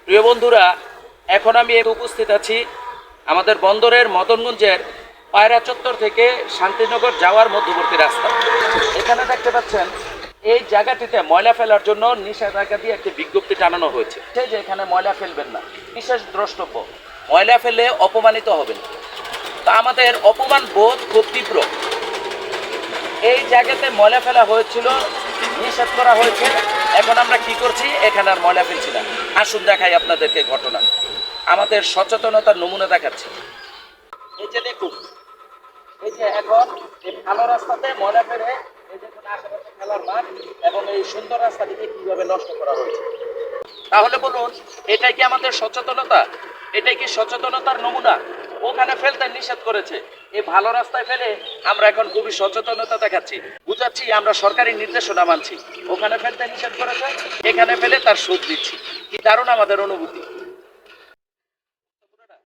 প্রিয় বন্ধুরা, এখন আমি উপস্থিত আছি আমাদের বন্দরের মদনগঞ্জের পায়রা চত্বর থেকে শান্তিনগর যাওয়ার মধ্যবর্তী রাস্তা। এখানে দেখতে পাচ্ছেন এই জায়গাটিতে ময়লা ফেলার জন্য নিষেধাজ্ঞা দিয়ে একটি বিজ্ঞপ্তি টানানো হয়েছে যে এখানে ময়লা ফেলবেন না, বিশেষ দ্রষ্টব্য, ময়লা ফেলে অপমানিত হবেন। তা আমাদের অপমান বোধ খুব তীব্র। এই জায়গাতে ময়লা ফেলা হয়েছিল, নিষেধ করা হয়েছে। এখন আমরা কি করছি, এখানে আর ময়লা ফেলছি না। আসুন দেখাই আপনাদেরকে ঘটনা, আমাদের সচেতনতার নমুনা দেখাচ্ছি। এই যে দেখুন, এই যে এখন এই ভালো রাস্তাতে ময়লা ফেলে, এই দেখুন আশেপাশে খেলার মাঠ এবং এই সুন্দর রাস্তাটিকে কিভাবে নষ্ট করা হয়েছে। তাহলে বলুন, এটাই কি আমাদের সচেতনতা? এটাই কি সচেতনতার নমুনা? ওখানে ফেলতে নিষেধ করেছে, এই ভালো রাস্তায় ফেলে আমরা এখন খুবই সচেতনতা দেখাচ্ছি, বুঝাচ্ছি আমরা সরকারি নির্দেশনা মানছি। ওখানে ফেলতে নিষেধ করেছে, এখানে ফেলে তার শোধ দিচ্ছি। কি দারুণ আমাদের অনুভূতি।